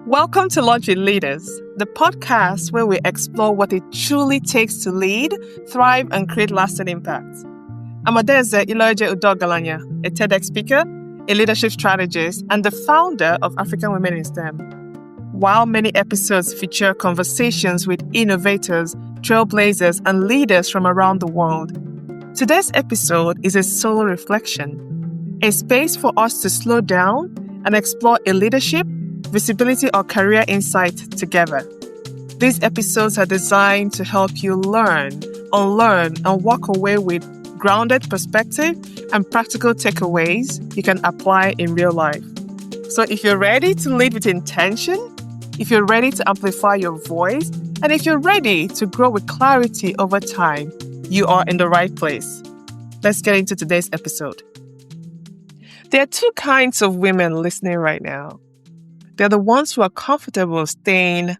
Welcome to Lunch with Leaders, the podcast where we explore what it truly takes to lead, thrive, and create lasting impact. I'm Adaeze Iloeje-Udeogalanya, a TEDx speaker, a leadership strategist, and the founder of African Women in STEM. While many episodes feature conversations with innovators, trailblazers, and leaders from around the world, today's episode is a solo reflection, a space for us to slow down and explore a leadership, visibility, or career insight together. These episodes are designed to help you learn, unlearn, and walk away with grounded perspective and practical takeaways you can apply in real life. So if you're ready to lead with intention, if you're ready to amplify your voice, and if you're ready to grow with clarity over time, you are in the right place. Let's get into today's episode. There are two kinds of women listening right now. They're the ones who are comfortable staying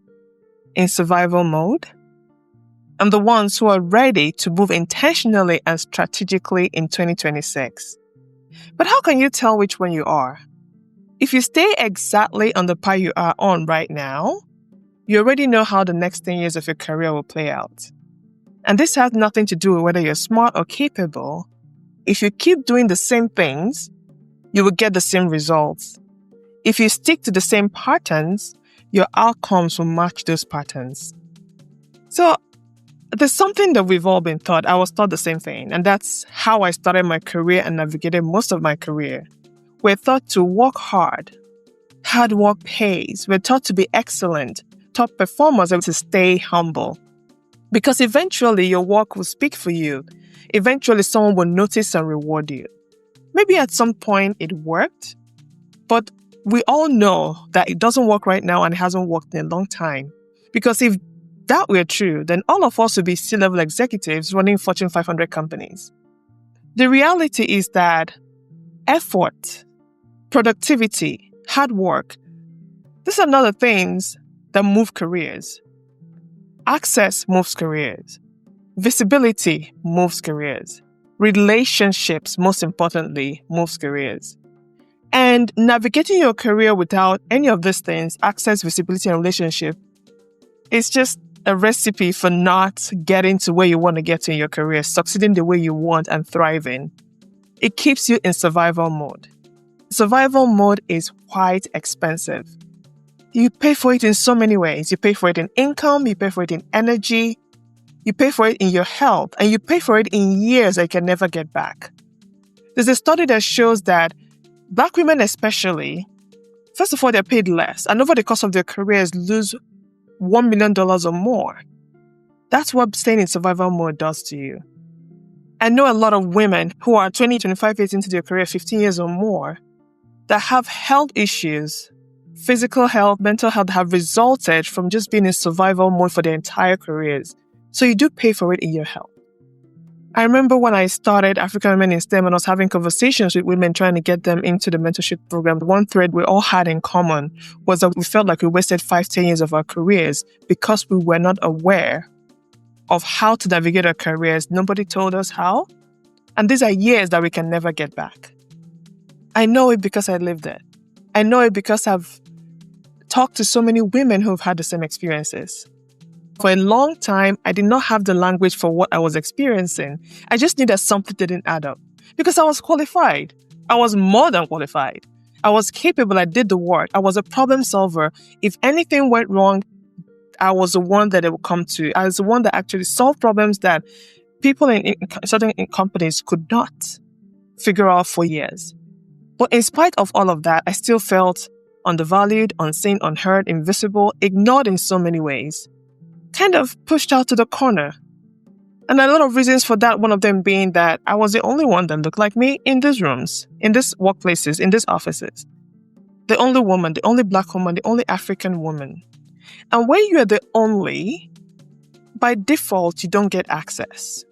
in survival mode, and the ones who are ready to move intentionally and strategically in 2026. But how can you tell which one you are? If you stay exactly on the path you are on right now, you already know how the next 10 years of your career will play out. And this has nothing to do with whether you're smart or capable. If you keep doing the same things, you will get the same results. If you stick to the same patterns, your outcomes will match those patterns. So there's something that we've all been taught. I was taught the same thing, and that's how I started my career and navigated most of my career. We're taught to work hard. Hard work pays. We're taught to be excellent, top performers, and to stay humble. Because eventually your work will speak for you. Eventually someone will notice and reward you. Maybe at some point it worked, but we all know that it doesn't work right now and it hasn't worked in a long time. Because if that were true, then all of us would be C-level executives running Fortune 500 companies. The reality is that effort, productivity, hard work, these are not the things that move careers. Access moves careers. Visibility moves careers. Relationships, most importantly, moves careers. And navigating your career without any of these things, access, visibility, and relationship, is just a recipe for not getting to where you want to get in your career, succeeding the way you want, and thriving. It keeps you in survival mode. Survival mode is quite expensive. You pay for it in so many ways. You pay for it in income, you pay for it in energy, you pay for it in your health, and you pay for it in years that you can never get back. There's a study that shows that Black women especially, first of all, they're paid less, and over the course of their careers lose $1 million or more. That's what staying in survival mode does to you. I know a lot of women who are 20, 25 years into their career, 15 years or more, that have health issues, physical health, mental health, have resulted from just being in survival mode for their entire careers. So you do pay for it in your health. I remember when I started African Women in STEM and I was having conversations with women trying to get them into the mentorship program. One thread we all had in common was that we felt like we wasted 5-10 years of our careers because we were not aware of how to navigate our careers. Nobody told us how. And these are years that we can never get back. I know it because I lived it. I know it because I've talked to so many women who've had the same experiences. For a long time, I did not have the language for what I was experiencing. I just knew that something didn't add up. Because I was qualified. I was more than qualified. I was capable. I did the work. I was a problem solver. If anything went wrong, I was the one that it would come to. I was the one that actually solved problems that people in certain companies could not figure out for years. But in spite of all of that, I still felt undervalued, unseen, unheard, invisible, ignored in so many ways. Kind of pushed out to the corner. And a lot of reasons for that, one of them being that I was the only one that looked like me in these rooms, in these workplaces, in these offices. The only woman, the only Black woman, the only African woman. And when you are the only, by default, you don't get access.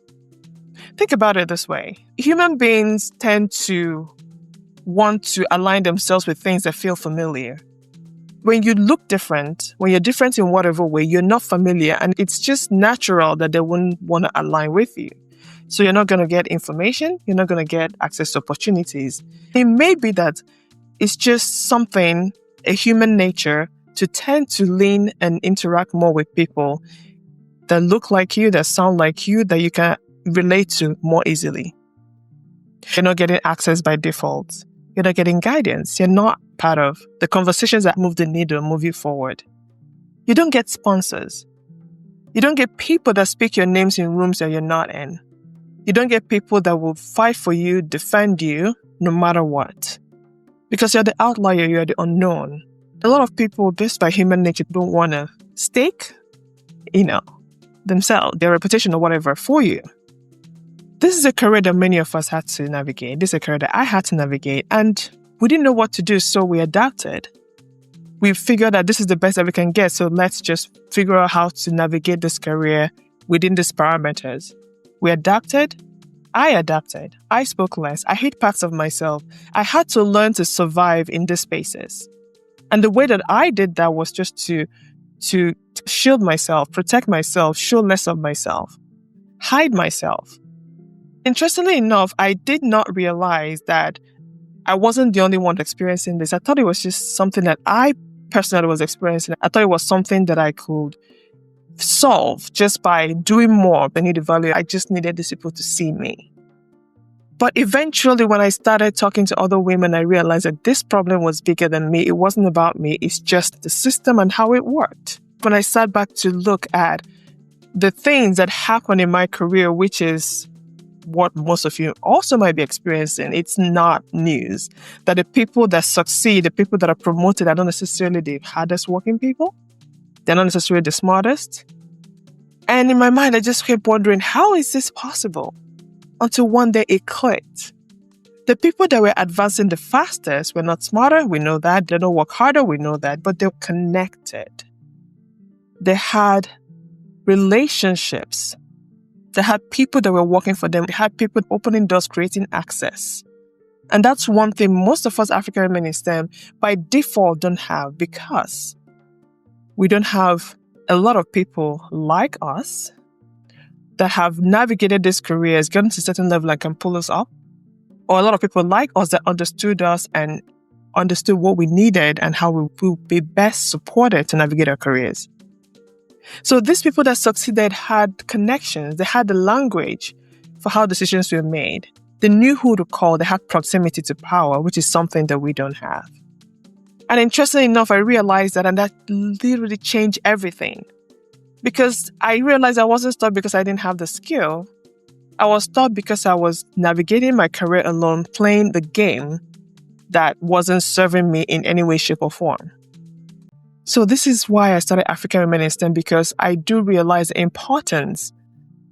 Think about it this way. Human beings tend to want to align themselves with things that feel familiar. When you look different, when you're different in whatever way, you're not familiar, and it's just natural that they wouldn't want to align with you. So you're not going to get information, you're not going to get access to opportunities. It may be that it's just something, a human nature, to tend to lean and interact more with people that look like you, that sound like you, that you can relate to more easily. You're not getting access by default. You're not getting guidance. You're not part of the conversations that move the needle, move you forward. You don't get sponsors. You don't get people that speak your names in rooms that you're not in. You don't get people that will fight for you, defend you, no matter what. Because you're the outlier, you're the unknown. A lot of people, just by human nature, don't want to stake, themselves, their reputation or whatever for you. This is a career that many of us had to navigate. This is a career that I had to navigate. And we didn't know what to do, so we adapted. We figured that this is the best that we can get, so let's just figure out how to navigate this career within these parameters. We adapted. I adapted. I spoke less. I hid parts of myself. I had to learn to survive in these spaces. And the way that I did that was just to shield myself, protect myself, show less of myself, hide myself. Interestingly enough, I did not realize that I wasn't the only one experiencing this. I thought it was just something that I personally was experiencing. I thought it was something that I could solve just by doing more beneath the value. I just needed these people to see me. But eventually, when I started talking to other women, I realized that this problem was bigger than me. It wasn't about me. It's just the system and how it worked. When I sat back to look at the things that happened in my career, which is what most of you also might be experiencing, it's not news. That the people that succeed, the people that are promoted, are not necessarily the hardest working people. They're not necessarily the smartest. And in my mind, I just kept wondering, how is this possible? Until one day it clicked. The people that were advancing the fastest were not smarter, we know that. They don't work harder, we know that. But they're connected. They had relationships. They had people that were working for them. They had people opening doors, creating access. And that's one thing most of us African women in STEM by default don't have, because we don't have a lot of people like us that have navigated these careers, gotten to a certain level and can pull us up. Or a lot of people like us that understood us and understood what we needed and how we will be best supported to navigate our careers. So these people that succeeded had connections. They had the language for how decisions were made. They knew who to call. They had proximity to power, which is something that we don't have. And interestingly enough, I realized that, and that literally changed everything. Because I realized I wasn't stuck because I didn't have the skill. I was stuck because I was navigating my career alone, playing the game that wasn't serving me in any way, shape, or form. So this is why I started African Women in STEM, because I do realize the importance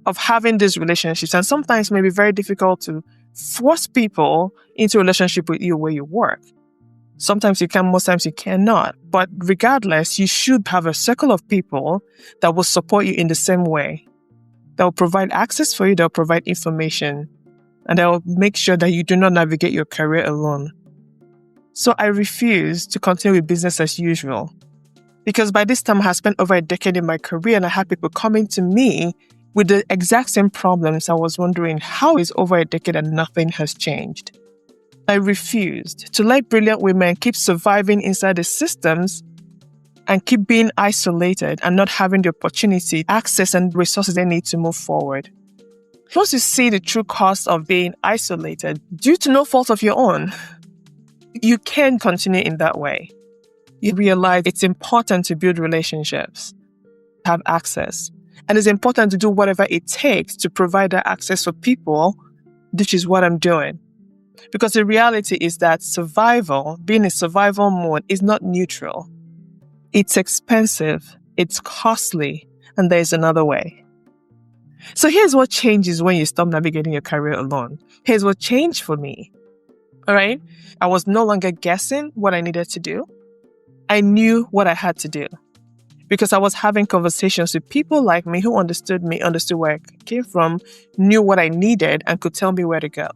of having these relationships. And sometimes it may be very difficult to force people into a relationship with you where you work. Sometimes you can, most times you cannot. But regardless, you should have a circle of people that will support you in the same way. That will provide access for you, that will provide information, and that will make sure that you do not navigate your career alone. So I refused to continue with business as usual. Because by this time, I had spent over a decade in my career and I had people coming to me with the exact same problems. I was wondering, how is over a decade and nothing has changed? I refused to let brilliant women keep surviving inside the systems and keep being isolated and not having the opportunity, access, and resources they need to move forward. Once you see the true cost of being isolated due to no fault of your own, you can't continue in that way. You realize it's important to build relationships, have access, and it's important to do whatever it takes to provide that access for people, which is what I'm doing. Because the reality is that survival, being in survival mode, is not neutral. It's expensive, it's costly, and there's another way. So here's what changes when you stop navigating your career alone. Here's what changed for me. All right? I was no longer guessing what I needed to do. I knew what I had to do. Because I was having conversations with people like me who understood me, understood where I came from, knew what I needed, and could tell me where to go.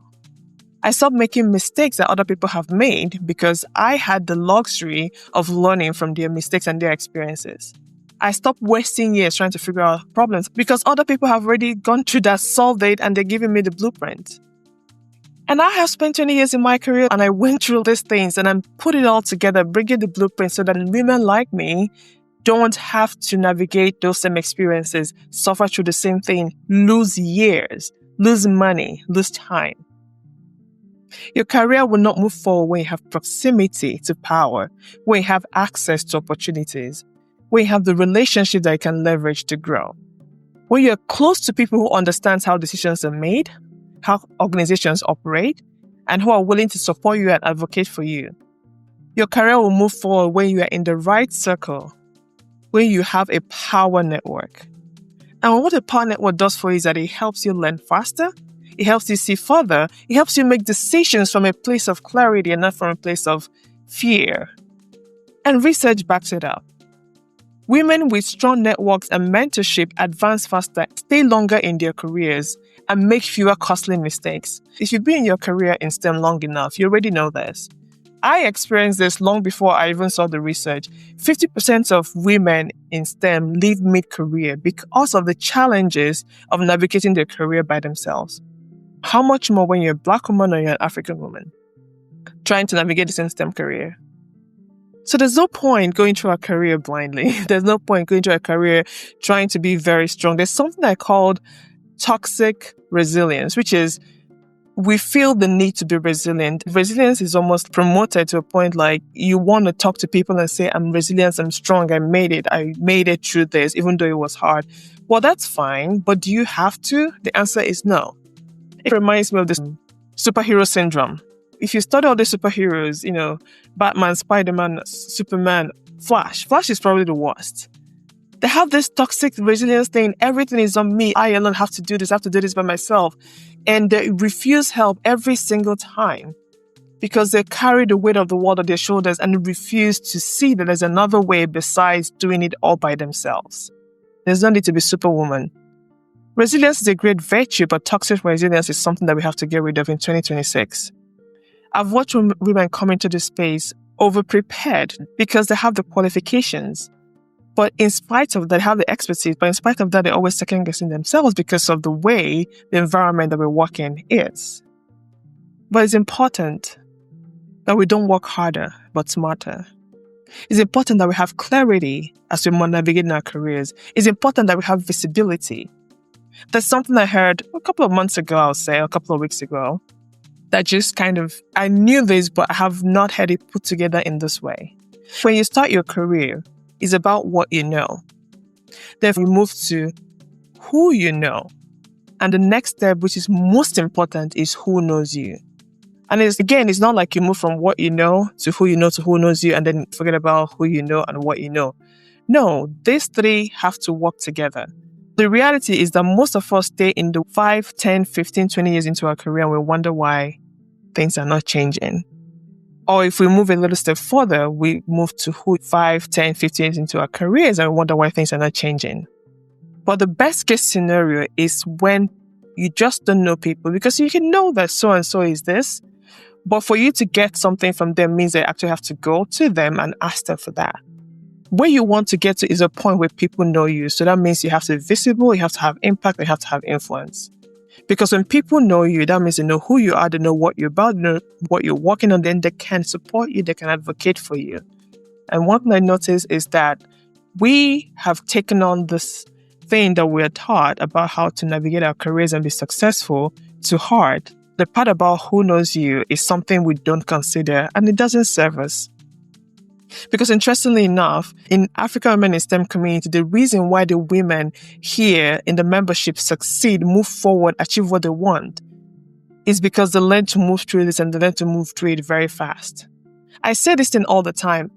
I stopped making mistakes that other people have made because I had the luxury of learning from their mistakes and their experiences. I stopped wasting years trying to figure out problems because other people have already gone through that, solved it, and they're giving me the blueprint. And I have spent 20 years in my career and I went through these things and I'm put it all together, bringing the blueprint so that women like me don't have to navigate those same experiences, suffer through the same thing, lose years, lose money, lose time. Your career will not move forward when you have proximity to power, when you have access to opportunities, when you have the relationship that you can leverage to grow. When you're close to people who understand how decisions are made, how organizations operate, and who are willing to support you and advocate for you. Your career will move forward when you are in the right circle, when you have a power network. And what a power network does for you is that it helps you learn faster, it helps you see further, it helps you make decisions from a place of clarity and not from a place of fear. And research backs it up. Women with strong networks and mentorship advance faster, stay longer in their careers, and make fewer costly mistakes. If you've been in your career in STEM long enough, you already know this. I experienced this long before I even saw the research. 50% of women in STEM leave mid-career because of the challenges of navigating their career by themselves. How much more when you're a Black woman or you're an African woman trying to navigate the same STEM career? So there's no point going through a career blindly. There's no point going through a career trying to be very strong. There's something I called toxic resilience, which is we feel the need to be resilient. Resilience is almost promoted to a point like you want to talk to people and say, I'm resilient, I'm strong, I made it through this, even though it was hard. Well, that's fine, but do you have to? The answer is no. It reminds me of this superhero syndrome. If you study all the superheroes, Batman, Spider-Man, Superman, Flash is probably the worst. They have this toxic resilience thing. Everything is on me. I alone have to do this. I have to do this by myself. And they refuse help every single time because they carry the weight of the world on their shoulders and refuse to see that there's another way besides doing it all by themselves. There's no need to be Superwoman. Resilience is a great virtue, but toxic resilience is something that we have to get rid of in 2026. I've watched women come into this space over-prepared because they have the qualifications. But in spite of that, they have the expertise, but in spite of that, they're always second-guessing themselves because of the way the environment that we work in is. But it's important that we don't work harder, but smarter. It's important that we have clarity as we navigate in our careers. It's important that we have visibility. There's something I heard a couple of months ago, I'll say, a couple of weeks ago, that just I knew this, but I have not had it put together in this way. When you start your career, it's about what you know. Then we move to who you know. And the next step, which is most important, is who knows you. And it's not like you move from what you know to who knows you, and then forget about who you know and what you know. No, these three have to work together. The reality is that most of us stay in the 5, 10, 15, 20 years into our career and we wonder why things are not changing. Or if we move a little step further, we move to 5, 10, 15 years into our careers and we wonder why things are not changing. But the best case scenario is when you just don't know people, because you can know that so-and-so is this, but for you to get something from them means that you actually have to go to them and ask them for that. Where you want to get to is a point where people know you. So that means you have to be visible, you have to have impact, you have to have influence. Because when people know you, that means they know who you are, they know what you're about, they know what you're working on, then they can support you, they can advocate for you. And one thing I noticed is that we have taken on this thing that we are taught about how to navigate our careers and be successful to heart. The part about who knows you is something we don't consider, and it doesn't serve us. Because interestingly enough, in African women in STEM community, the reason why the women here in the membership succeed, move forward, achieve what they want, is because they learn to move through this and they learn to move through it very fast. I say this thing all the time.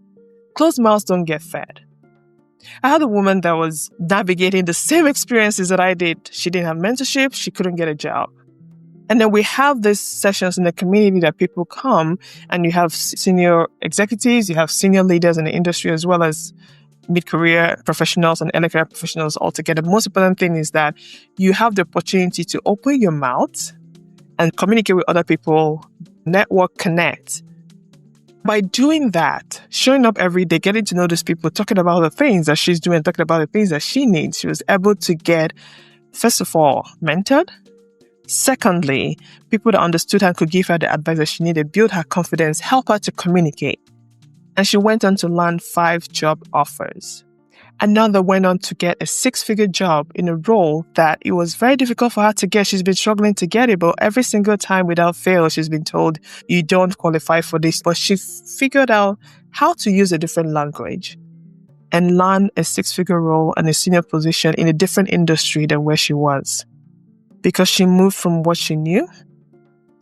Closed mouths don't get fed. I had a woman that was navigating the same experiences that I did. She didn't have mentorship. She couldn't get a job. And then we have these sessions in the community that people come and you have senior executives, you have senior leaders in the industry, as well as mid-career professionals and early career professionals all together. The most important thing is that you have the opportunity to open your mouth and communicate with other people, network, connect. By doing that, showing up every day, getting to know these people, talking about the things that she's doing, talking about the things that she needs, she was able to get, first of all, mentored, Secondly, people that understood her and could give her the advice that she needed, build her confidence, help her to communicate. And she went on to land 5 job offers. Another went on to get a 6-figure job in a role that it was very difficult for her to get. She's been struggling to get it, but every single time without fail, she's been told, you don't qualify for this. But she figured out how to use a different language and land a 6-figure role and a senior position in a different industry than where she was. Because she moved from what she knew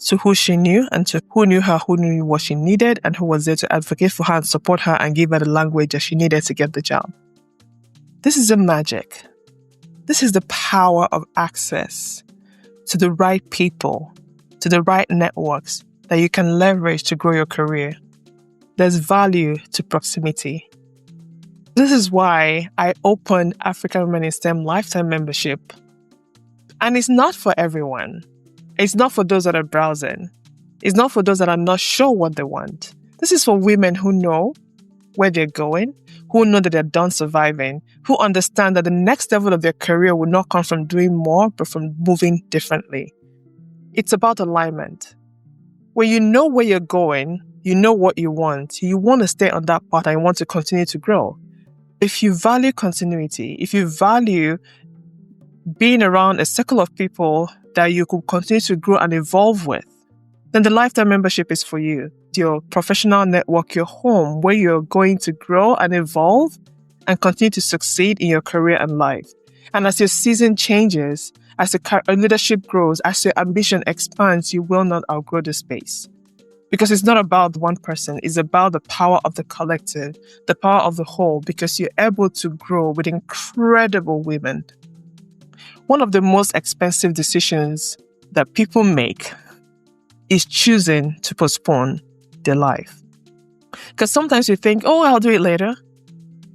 to who she knew and to who knew her, who knew what she needed, and who was there to advocate for her and support her and give her the language that she needed to get the job. This is the magic. This is the power of access to the right people, to the right networks that you can leverage to grow your career. There's value to proximity. This is why I opened African Women in STEM Lifetime Membership. And it's not for everyone. It's not for those that are browsing. It's not for those that are not sure what they want. This is for women who know where they're going, who know that they're done surviving, who understand that the next level of their career will not come from doing more, but from moving differently. It's about alignment. When you know where you're going, you know what you want to stay on that path and you want to continue to grow. If you value continuity, if you value being around a circle of people that you could continue to grow and evolve with, then the lifetime membership is for you. Your professional network, your home, where you're going to grow and evolve and continue to succeed in your career and life. And as your season changes, as your leadership grows, as your ambition expands, you will not outgrow the space. Because it's not about one person, it's about the power of the collective, the power of the whole, because you're able to grow with incredible women. One of the most expensive decisions that people make is choosing to postpone their life. Because sometimes you think, I'll do it later.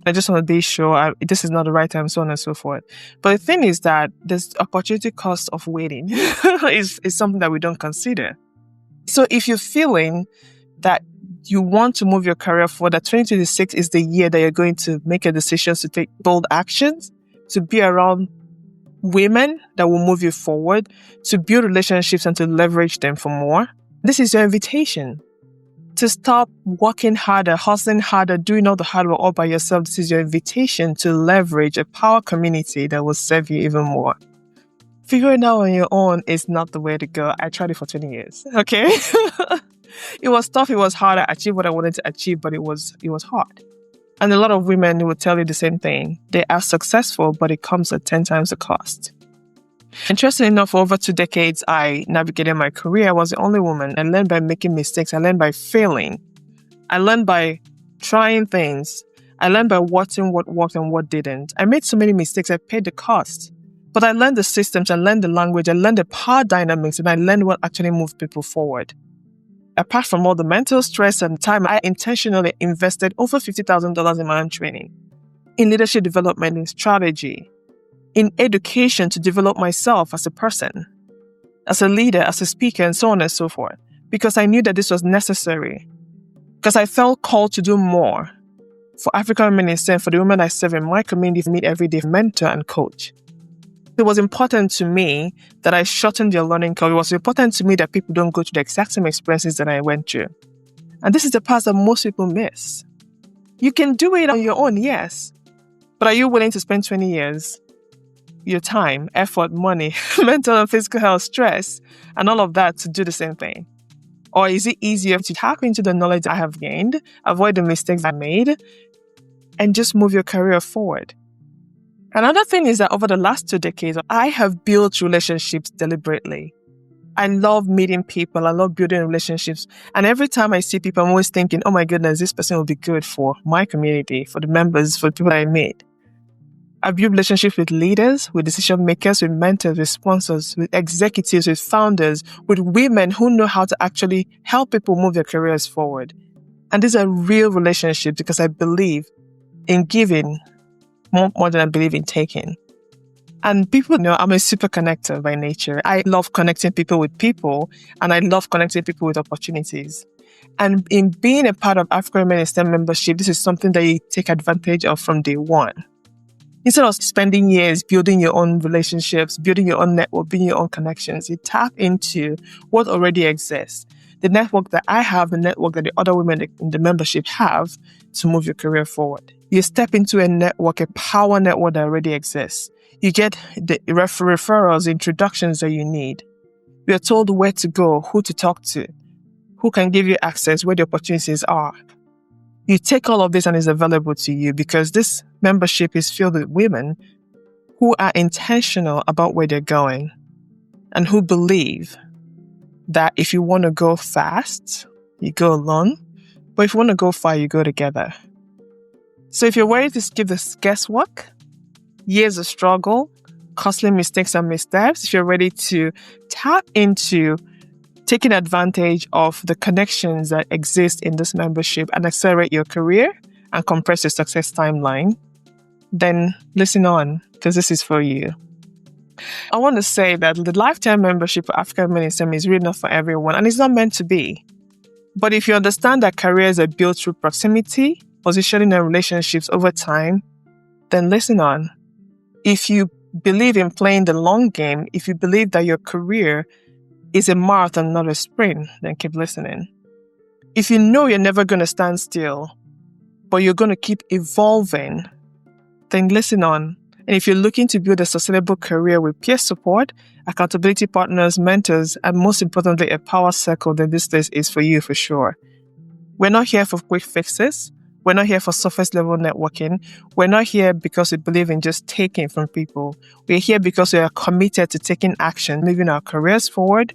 I just want to be sure this is not the right time, so on and so forth. But the thing is that this opportunity cost of waiting is something that we don't consider. So if you're feeling that you want to move your career forward, that 2026 is the year that you're going to make a decision to take bold actions, to be around women that will move you forward, to build relationships and to leverage them for more, this is your invitation. To stop working harder, hustling harder, doing all the hard work all by yourself. This is your invitation to leverage a power community that will serve you even more. Figuring out on your own is not the way to go. I tried it for 20 years, okay? It was tough, it was hard. I achieved what I wanted to achieve, but it was hard. And a lot of women will tell you the same thing. They are successful, but it comes at 10 times the cost. Interestingly enough, for over 2 decades, I navigated my career. I was the only woman. I learned by making mistakes. I learned by failing. I learned by trying things. I learned by watching what worked and what didn't. I made so many mistakes. I paid the cost. But I learned the systems. I learned the language. I learned the power dynamics. And I learned what actually moved people forward. Apart from all the mental stress and time, I intentionally invested over $50,000 in my own training, in leadership development, in strategy, in education to develop myself as a person, as a leader, as a speaker, and so on and so forth. Because I knew that this was necessary. Because I felt called to do more for African women in STEM, for the women I serve in my community, meet every day, mentor and coach. It was important to me that I shorten their learning curve. It was important to me that people don't go through the exact same experiences that I went through. And this is the part that most people miss. You can do it on your own, yes. But are you willing to spend 20 years, your time, effort, money, mental and physical health, stress, and all of that to do the same thing? Or is it easier to tap into the knowledge I have gained, avoid the mistakes I made, and just move your career forward? Another thing is that over the last 2 decades, I have built relationships deliberately. I love meeting people. I love building relationships. And every time I see people, I'm always thinking, oh my goodness, this person will be good for my community, for the members, for the people I meet. I build relationships with leaders, with decision makers, with mentors, with sponsors, with executives, with founders, with women who know how to actually help people move their careers forward. And these are real relationships because I believe in giving more than I believe in taking. And people know I'm a super connector by nature. I love connecting people with people, and I love connecting people with opportunities. And in being a part of African Women in STEM membership, this is something that you take advantage of from day one. Instead of spending years building your own relationships, building your own network, building your own connections, you tap into what already exists. The network that I have, the network that the other women in the membership have to move your career forward. You step into a network, a power network that already exists. You get the referrals, introductions that you need. You're told where to go, who to talk to, who can give you access, where the opportunities are. You take all of this and it's available to you because this membership is filled with women who are intentional about where they're going and who believe that if you want to go fast, you go alone, but if you want to go far, you go together. So if you're worried to skip this guesswork, years of struggle, costly mistakes and missteps, if you're ready to tap into taking advantage of the connections that exist in this membership and accelerate your career and compress your success timeline, then listen on, because this is for you. I want to say that the lifetime membership for African Women in STEM is really not for everyone, and it's not meant to be. But if you understand that careers are built through proximity, positioning and relationships over time, then listen on. If you believe in playing the long game, if you believe that your career is a marathon, not a sprint, then keep listening. If you know you're never going to stand still, but you're going to keep evolving, then listen on. And if you're looking to build a sustainable career with peer support, accountability partners, mentors, and most importantly, a power circle, then this place is for you for sure. We're not here for quick fixes. We're not here for surface level networking. We're not here because we believe in just taking from people. We're here because we are committed to taking action, moving our careers forward,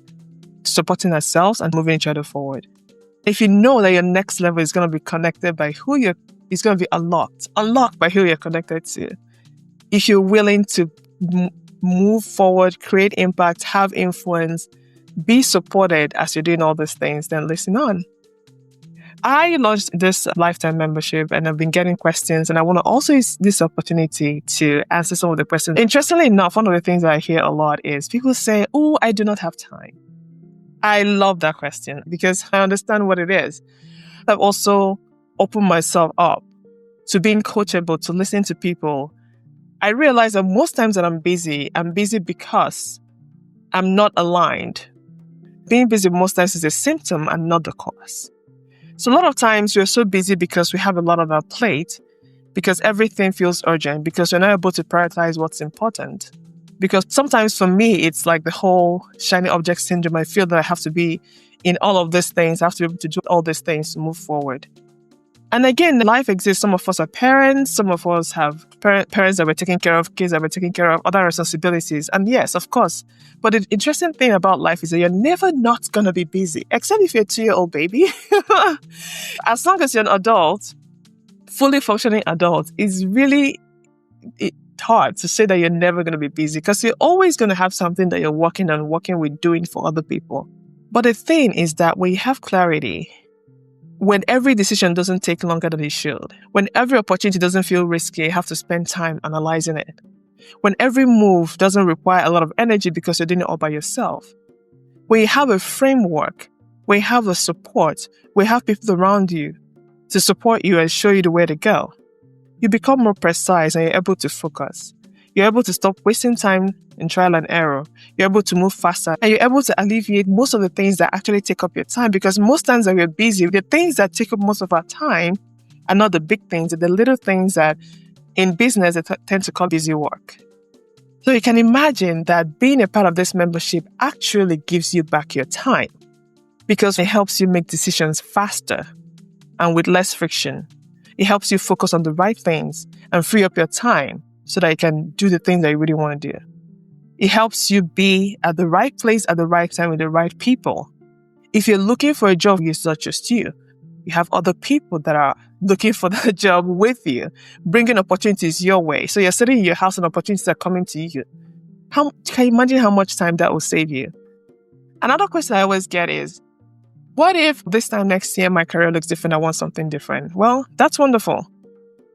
supporting ourselves, and moving each other forward. If you know that your next level is going to be connected by it's going to be unlocked by who you're connected to. If you're willing to move forward, create impact, have influence, be supported as you're doing all these things, then listen on. I launched this lifetime membership and I've been getting questions, and I want to also use this opportunity to answer some of the questions. Interestingly enough, one of the things that I hear a lot is people say, "Oh, I do not have time." I love that question because I understand what it is. I've also opened myself up to being coachable, to listening to people. I realize that most times that I'm busy because I'm not aligned. Being busy most times is a symptom and not the cause. So a lot of times we're so busy because we have a lot on our plate, because everything feels urgent, because we're not able to prioritize what's important. Because sometimes for me, it's like the whole shiny object syndrome. I feel that I have to be in all of these things. I have to be able to do all these things to move forward. And again, life exists. Some of us are parents. Some of us have parents that we're taking care of, kids that we're taking care of, other responsibilities. And yes, of course. But the interesting thing about life is that you're never not going to be busy, except if you're a 2-year-old baby. As long as you're an adult, fully functioning adult, it's really hard to say that you're never going to be busy because you're always going to have something that you're working with, doing for other people. But the thing is that when you have clarity, when every decision doesn't take longer than it should, when every opportunity doesn't feel risky, you have to spend time analyzing it. When every move doesn't require a lot of energy because you're doing it all by yourself. When you have a framework, when you have a support, when you have people around you to support you and show you the way to go, you become more precise and you're able to focus. You're able to stop wasting time in trial and error. You're able to move faster and you're able to alleviate most of the things that actually take up your time, because most times that we're busy, the things that take up most of our time are not the big things, they're the little things that in business they tend to call busy work. So you can imagine that being a part of this membership actually gives you back your time because it helps you make decisions faster and with less friction. It helps you focus on the right things and free up your time so that you can do the things that you really want to do. It helps you be at the right place at the right time with the right people. If you're looking for a job, it's not just you. You have other people that are looking for that job with you, bringing opportunities your way. So you're sitting in your house and opportunities are coming to you. Can you imagine how much time that will save you? Another question I always get is, what if this time next year my career looks different? I want something different. Well, that's wonderful.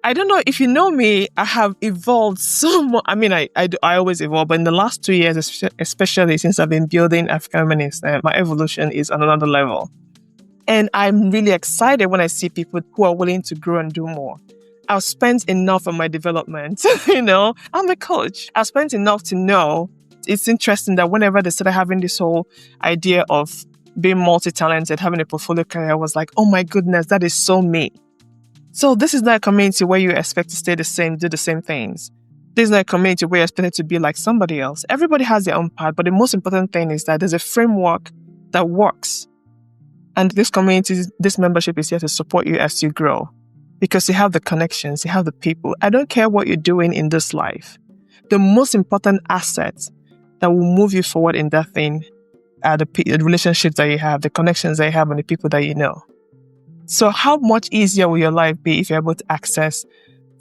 I don't know if you know me, I have evolved so much. I mean, I always evolve, but in the last 2 years, especially since I've been building African Women in STEM, my evolution is on another level. And I'm really excited when I see people who are willing to grow and do more. I've spent enough on my development. I'm a coach. I've spent enough to know. It's interesting that whenever they started having this whole idea of being multi-talented, having a portfolio career, I was like, oh my goodness, that is so me. So this is not a community where you expect to stay the same, do the same things. This is not a community where you're expected to be like somebody else. Everybody has their own path, but the most important thing is that there's a framework that works. And this community, this membership is here to support you as you grow. Because you have the connections, you have the people. I don't care what you're doing in this life. The most important assets that will move you forward in that thing are the relationships that you have, the connections that you have, and the people that you know. So how much easier will your life be if you're able to access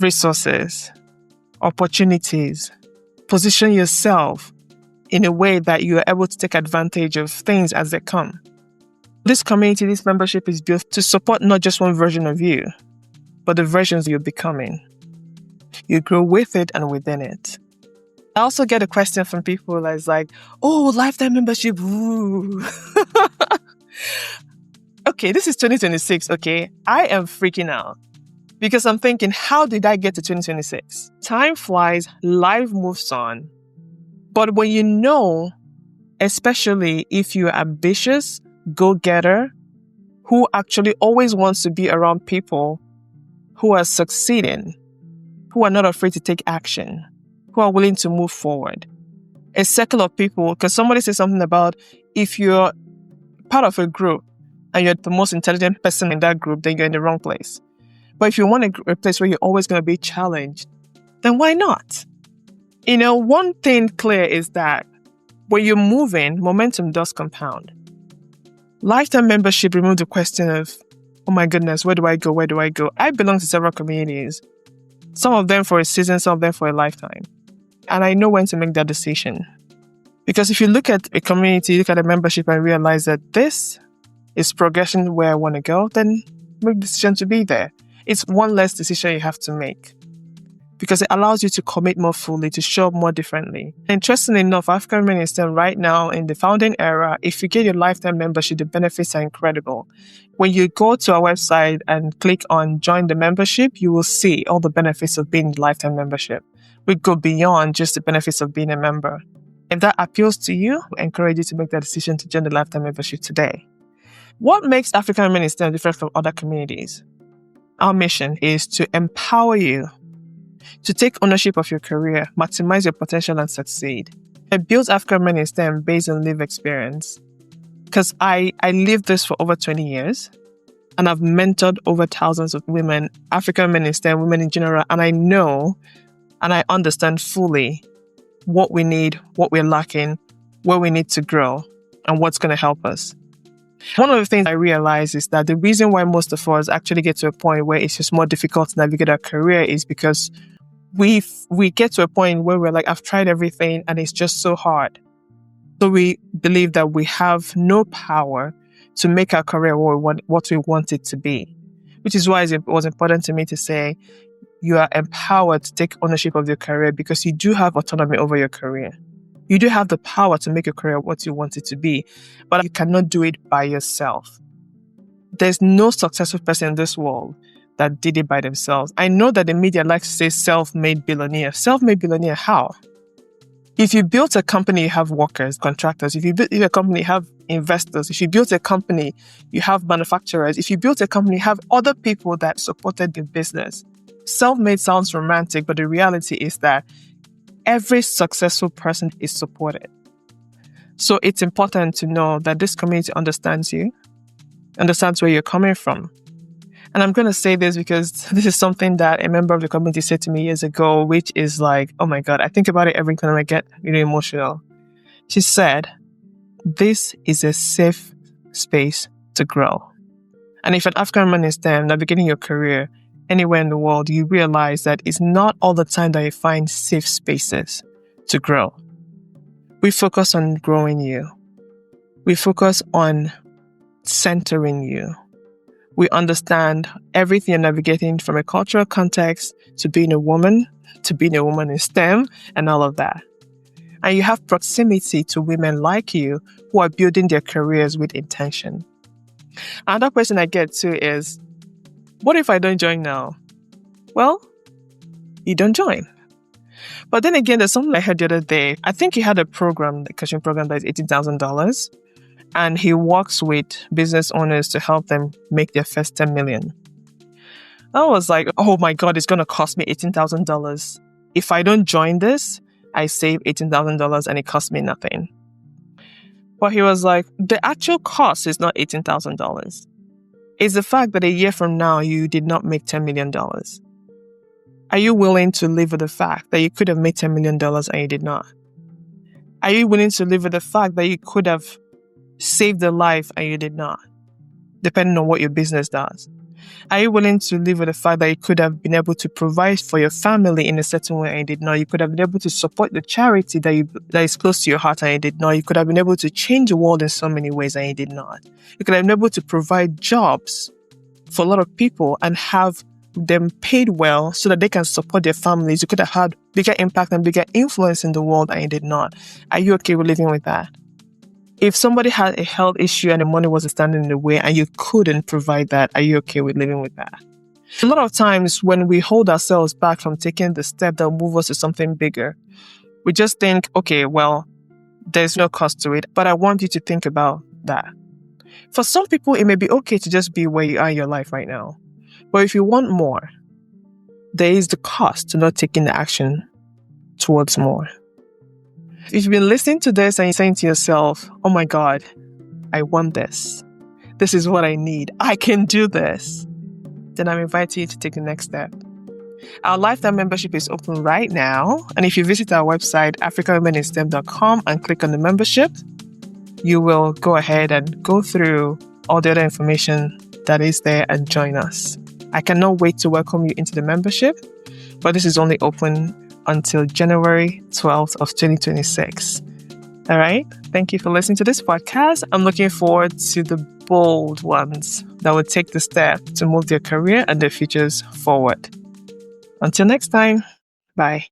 resources, opportunities, position yourself in a way that you are able to take advantage of things as they come? This community, this membership is built to support not just one version of you, but the versions you're becoming. You grow with it and within it. I also get a question from people that's like, oh, lifetime membership, ooh. Okay, this is 2026, okay? I am freaking out because I'm thinking, how did I get to 2026? Time flies, life moves on. But when you know, especially if you're ambitious, go-getter, who actually always wants to be around people who are succeeding, who are not afraid to take action, who are willing to move forward. A circle of people, because somebody said something about if you're part of a group and you're the most intelligent person in that group, then you're in the wrong place. But if you want a place where you're always going to be challenged, then why not? One thing clear is that when you're moving, momentum does compound. Lifetime membership removes the question of, oh my goodness, where do I go? Where do I go? I belong to several communities. Some of them for a season, some of them for a lifetime. And I know when to make that decision. Because if you look at a community, look at a membership and realize that this is progression where I want to go, then make the decision to be there. It's one less decision you have to make. Because it allows you to commit more fully, to show up more differently. Interestingly enough, African Women in STEM right now in the founding era, if you get your lifetime membership, the benefits are incredible. When you go to our website and click on join the membership, you will see all the benefits of being lifetime membership. We go beyond just the benefits of being a member. If that appeals to you, we encourage you to make that decision to join the lifetime membership today. What makes African Women in STEM different from other communities? Our mission is to empower you to take ownership of your career, maximize your potential and succeed. I built African Women in STEM based on lived experience because I lived this for over 20 years and I've mentored over thousands of women, African women in STEM, women in general, and I know and I understand fully what we need, what we're lacking, where we need to grow, and what's going to help us. One of the things I realize is that the reason why most of us actually get to a point where it's just more difficult to navigate our career is because we get to a point where we're like, I've tried everything and it's just so hard. So we believe that we have no power to make our career what we want it to be, which is why it was important to me to say you are empowered to take ownership of your career because you do have autonomy over your career. You do have the power to make your career what you want it to be, but you cannot do it by yourself. There's no successful person in this world that did it by themselves. I know that the media likes to say self-made billionaire. Self-made billionaire, how? If you built a company, you have workers, contractors. If you build a company, you have investors. If you built a company, you have manufacturers. If you built a company, you have other people that supported the business. Self-made sounds romantic, but the reality is that every successful person is supported. So it's important to know that this community understands you, understands where you're coming from. And I'm going to say this because this is something that a member of the community said to me years ago, which is like, oh my God, I think about it every time I get really emotional. She said, this is a safe space to grow. And if an African woman is STEM, navigating your career anywhere in the world, you realize that it's not all the time that you find safe spaces to grow. We focus on growing you. We focus on centering you. We understand everything you're navigating from a cultural context to being a woman in STEM and all of that. And you have proximity to women like you who are building their careers with intention. Another question I get to is, what if I don't join now? well, you don't join. But then again, there's something I heard the other day. I think he had a coaching program that is $18,000, and he works with business owners to help them make their first 10 million. I was like, oh my God, it's going to cost me $18,000. If I don't join this, I save $18,000 and it costs me nothing. But he was like, the actual cost is not $18,000. It's the fact that a year from now, you did not make $10 million. Are you willing to live with the fact that you could have made $10 million and you did not? Are you willing to live with the fact that you could have saved a life and you did not? Depending on what your business does. Are you willing to live with the fact that you could have been able to provide for your family in a certain way and you did not? You could have been able to support the charity that is close to your heart and you did not. You could have been able to change the world in so many ways and you did not. You could have been able to provide jobs for a lot of people and have them paid well so that they can support their families. You could have had bigger impact and bigger influence in the world and you did not. Are you okay with living with that? If somebody had a health issue and the money wasn't standing in the way and you couldn't provide that, are you okay with living with that? A lot of times when we hold ourselves back from taking the step that will move us to something bigger, we just think, okay, well, there's no cost to it, but I want you to think about that. For some people, it may be okay to just be where you are in your life right now. But if you want more, there is the cost to not taking the action towards more. If you've been listening to this and you're saying to yourself, oh my God, I want this. This is what I need. I can do this. Then I'm inviting you to take the next step. Our lifetime membership is open right now. And if you visit our website, africawomeninSTEM.com and click on the membership, you will go ahead and go through all the other information that is there and join us. I cannot wait to welcome you into the membership, but this is only open until January 12th of 2026. All right. Thank you for listening to this podcast. I'm looking forward to the bold ones that will take the step to move their career and their futures forward. Until next time, bye.